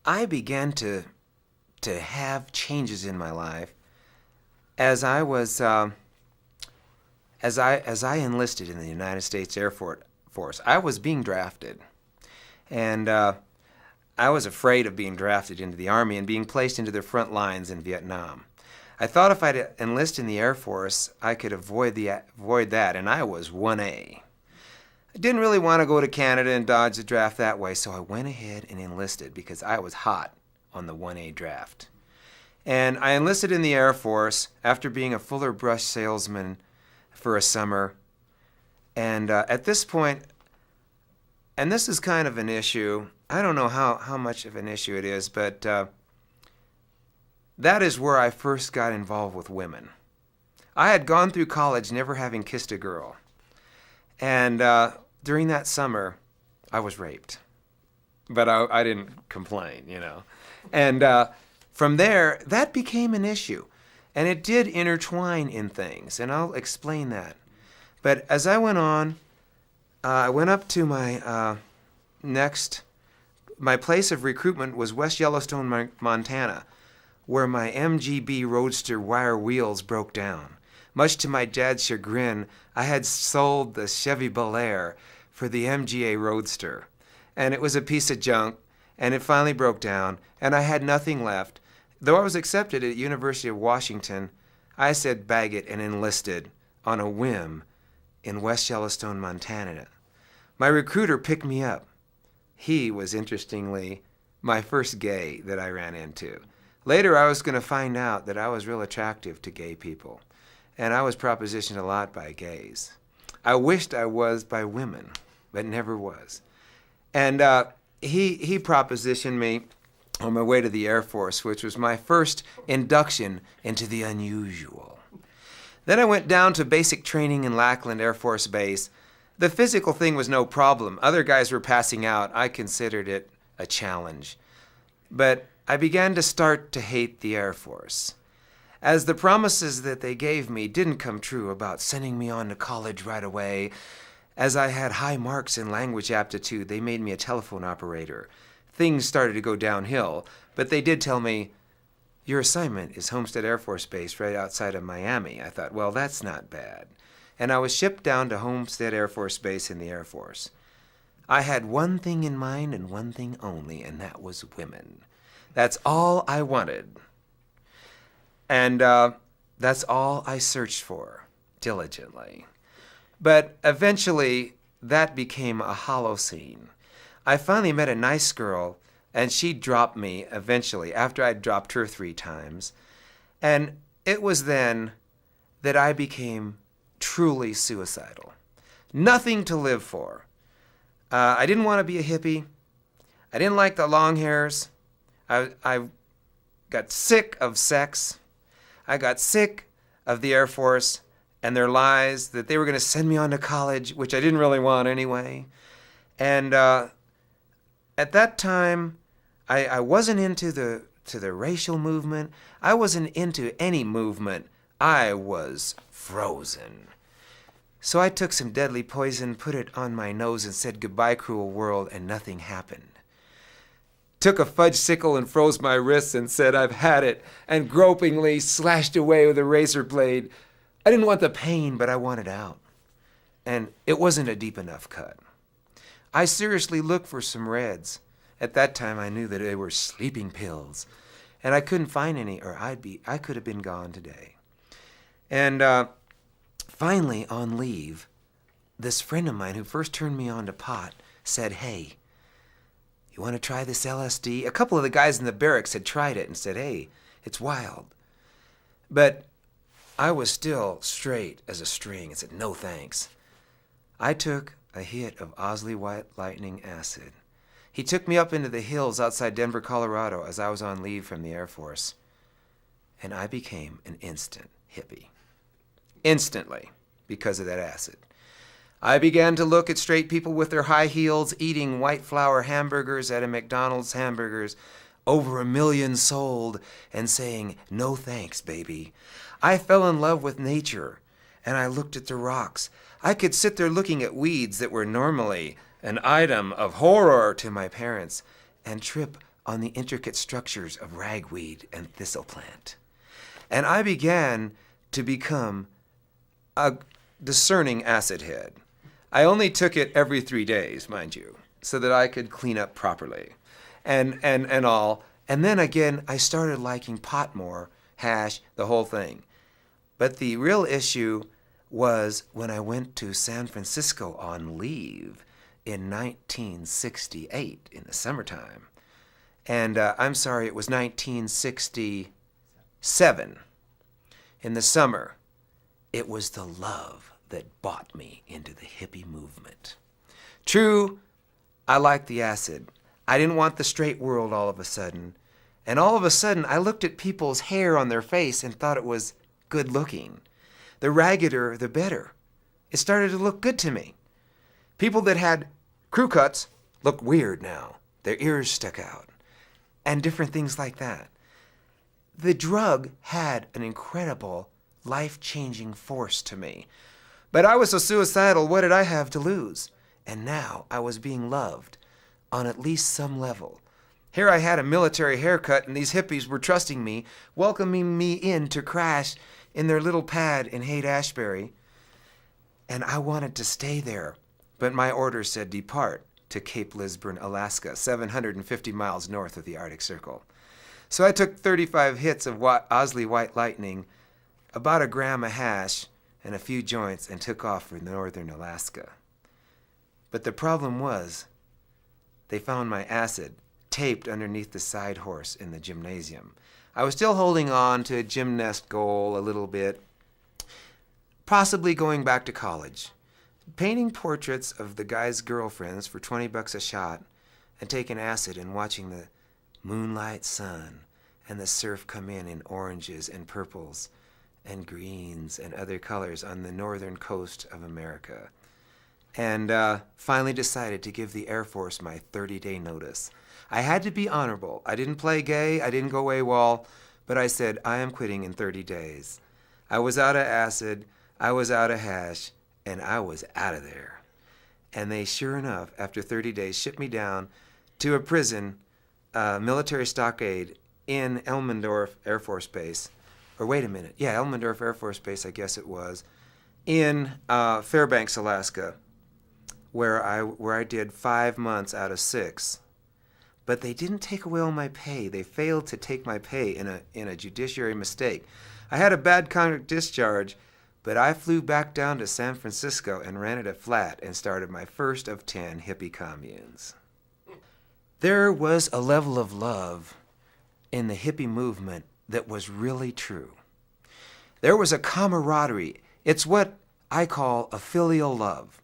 I began to have changes in my life as I was as I enlisted in the United States Air Force. I was being drafted, and I was afraid of being drafted into the Army and being placed into the front lines in Vietnam. I thought if I'd enlist in the Air Force, I could avoid that, and I was 1A. I didn't really want to go to Canada and dodge the draft that way, so I went ahead and enlisted because I was hot on the 1A draft. And I enlisted in the Air Force after being a Fuller Brush salesman for a summer. And at this point, and this is kind of an issue, I don't know how much of an issue it is, but that is where I first got involved with women. I had gone through college never having kissed a girl. And during that summer, I was raped. But I didn't complain, you know. And from there, that became an issue. And it did intertwine in things, and I'll explain that. But as I went on, I went up to my my place of recruitment was West Yellowstone, Montana, where my MGB Roadster wire wheels broke down. Much to my dad's chagrin, I had sold the Chevy Bel Air for the MGA Roadster. And it was a piece of junk, and it finally broke down, and I had nothing left. Though I was accepted at University of Washington, I said bag it and enlisted on a whim in West Yellowstone, Montana. My recruiter picked me up. He was, interestingly, my first gay that I ran into. Later, I was going to find out that I was real attractive to gay people, and I was propositioned a lot by gays. I wished I was by women, but never was. And he propositioned me on my way to the Air Force, which was my first induction into the unusual. Then I went down to basic training in Lackland Air Force Base. The physical thing was no problem. Other guys were passing out. I considered it a challenge. But I began to start to hate the Air Force, as the promises that they gave me didn't come true about sending me on to college right away. As I had high marks in language aptitude, they made me a telephone operator. Things started to go downhill, but they did tell me, your assignment is Homestead Air Force Base right outside of Miami. I thought, well, that's not bad. And I was shipped down to Homestead Air Force Base in the Air Force. I had one thing in mind and one thing only, and that was women. That's all I wanted. And that's all I searched for, diligently. But eventually, that became a hollow scene. I finally met a nice girl, and she dropped me eventually, after I'd dropped her 3 times. And it was then that I became truly suicidal. Nothing to live for. I didn't want to be a hippie. I didn't like the long hairs. I got sick of sex. I got sick of the Air Force and their lies that they were going to send me on to college, which I didn't really want anyway. And at that time, I wasn't into the racial movement. I wasn't into any movement. I was frozen. So I took some deadly poison, put it on my nose, and said, goodbye, cruel world, and nothing happened. Took a fudge sickle and froze my wrists and said, I've had it, and gropingly slashed away with a razor blade. I didn't want the pain, but I wanted out. And it wasn't a deep enough cut. I seriously looked for some reds. At that time, I knew that they were sleeping pills, and I couldn't find any, or I could have been gone today. And finally, on leave, this friend of mine who first turned me on to pot said, hey, you want to try this LSD? A couple of the guys in the barracks had tried it and said, hey, it's wild. But I was still straight as a string and said, no thanks. I took a hit of Osley White Lightning acid. He took me up into the hills outside Denver, Colorado, as I was on leave from the Air Force. And I became an instant hippie. Instantly, because of that acid. I began to look at straight people with their high heels eating white flour hamburgers at a McDonald's hamburgers, over 1 million sold, and saying, no thanks, baby. I fell in love with nature, and I looked at the rocks. I could sit there looking at weeds that were normally an item of horror to my parents, and trip on the intricate structures of ragweed and thistle plant. And I began to become a discerning acid head. I only took it every 3 days, mind you, so that I could clean up properly and all. And then again, I started liking pot more, hash, the whole thing. But the real issue was when I went to San Francisco on leave in 1968 in the summertime. And I'm sorry, it was 1967 in the summer. It was the love that bought me into the hippie movement. True, I liked the acid. I didn't want the straight world all of a sudden. And all of a sudden, I looked at people's hair on their face and thought it was good looking. The raggeder, the better. It started to look good to me. People that had crew cuts look weird now. Their ears stuck out. And different things like that. The drug had an incredible, life-changing force to me. But I was so suicidal, what did I have to lose? And now I was being loved on at least some level. Here I had a military haircut, and these hippies were trusting me, welcoming me in to crash in their little pad in Haight-Ashbury. And I wanted to stay there, but my order said depart to Cape Lisburne, Alaska, 750 miles north of the Arctic Circle. So I took 35 hits of Osley White Lightning, about a gram of hash, and a few joints, and took off for northern Alaska. But the problem was, they found my acid taped underneath the side horse in the gymnasium. I was still holding on to a gymnast goal a little bit, possibly going back to college, painting portraits of the guys' girlfriends for $20 a shot, and taking acid and watching the moonlight sun and the surf come in oranges and purples and greens and other colors on the northern coast of America. And finally decided to give the Air Force my 30-day notice. I had to be honorable. I didn't play gay. I didn't go AWOL. But I said, I am quitting in 30 days. I was out of acid. I was out of hash. And I was out of there. And they, sure enough, after 30 days, shipped me down to a prison, military stockade in Elmendorf Air Force Base. Or wait a minute. Yeah, Elmendorf Air Force Base, I guess it was. In Fairbanks, Alaska, where I did 5 months out of 6. But they didn't take away all my pay. They failed to take my pay in a judiciary mistake. I had a bad conduct discharge, but I flew back down to San Francisco and rented a flat and started my first of 10 hippie communes. There was a level of love in the hippie movement that was really true. There was a camaraderie. It's what I call a filial love.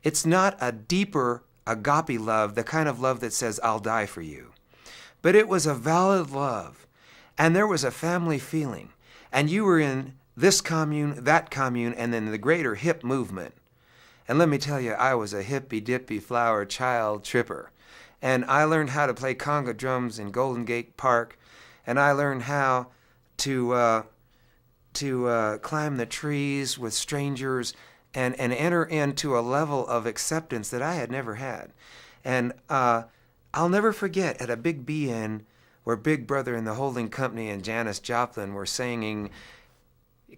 It's not a deeper agape love, the kind of love that says, I'll die for you. But it was a valid love. And there was a family feeling. And you were in this commune, that commune, and then the greater hip movement. And let me tell you, I was a hippy-dippy flower child tripper. And I learned how to play conga drums in Golden Gate Park. And I learned how to climb the trees with strangers and enter into a level of acceptance that I had never had. And I'll never forget at a big be-in where Big Brother and the Holding Company and Janis Joplin were singing,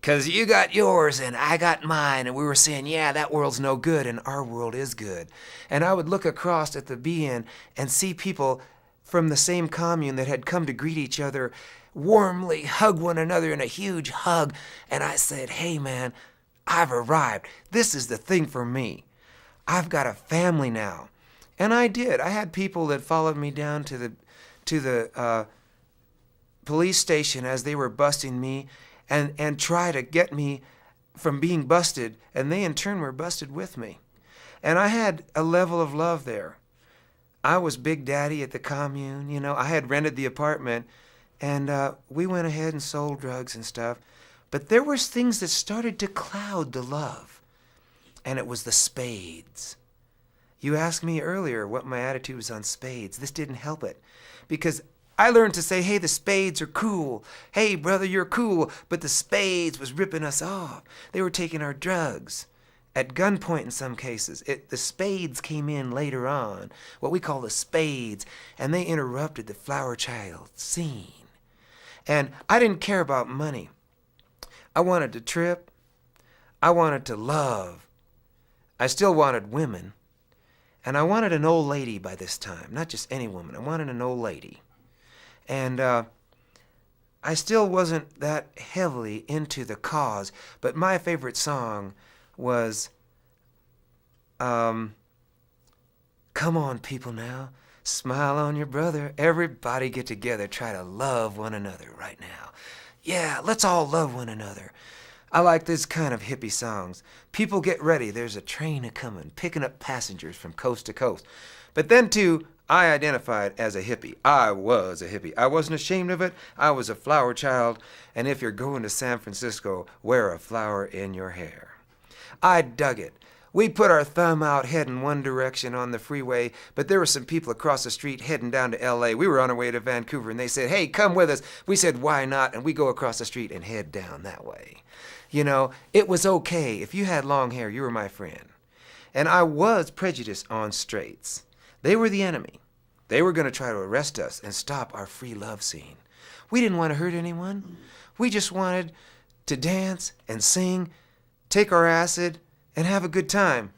"'Cause you got yours and I got mine," and we were saying, yeah, that world's no good and our world is good. And I would look across at the be-in and see people from the same commune that had come to greet each other warmly hug one another in a huge hug. And I said, hey man, I've arrived. This is the thing for me. I've got a family now. And I did. I had people that followed me down to the police station as they were busting me and try to get me from being busted. And they in turn were busted with me. And I had a level of love there. I was Big Daddy at the commune. You know, I had rented the apartment and we went ahead and sold drugs and stuff. But there was things that started to cloud the love, and it was the spades. You asked me earlier what my attitude was on spades. This didn't help it, because I learned to say, hey, the spades are cool. Hey, brother, you're cool. But the spades was ripping us off. They were taking our drugs. at gunpoint in some cases. The spades came in later on, what we call the spades, and they interrupted the flower child scene. And I didn't care about money. I wanted to trip. I wanted to love. I still wanted women. And I wanted an old lady by this time, not just any woman. I wanted an old lady. And I still wasn't that heavily into the cause, but my favorite song was, come on, people now, smile on your brother. Everybody get together, try to love one another right now. Yeah, let's all love one another. I like this kind of hippie songs. People get ready, there's a train a-coming, picking up passengers from coast to coast. But then, too, I identified as a hippie. I was a hippie. I wasn't ashamed of it. I was a flower child. And if you're going to San Francisco, wear a flower in your hair. I dug it. We put our thumb out heading one direction on the freeway, but there were some people across the street heading down to L.A. We were on our way to Vancouver, and they said, hey, come with us. We said, why not? And we go across the street and head down that way. You know, it was okay. If you had long hair, you were my friend. And I was prejudiced on straights. They were the enemy. They were going to try to arrest us and stop our free love scene. We didn't want to hurt anyone. We just wanted to dance and sing, take our acid, and have a good time.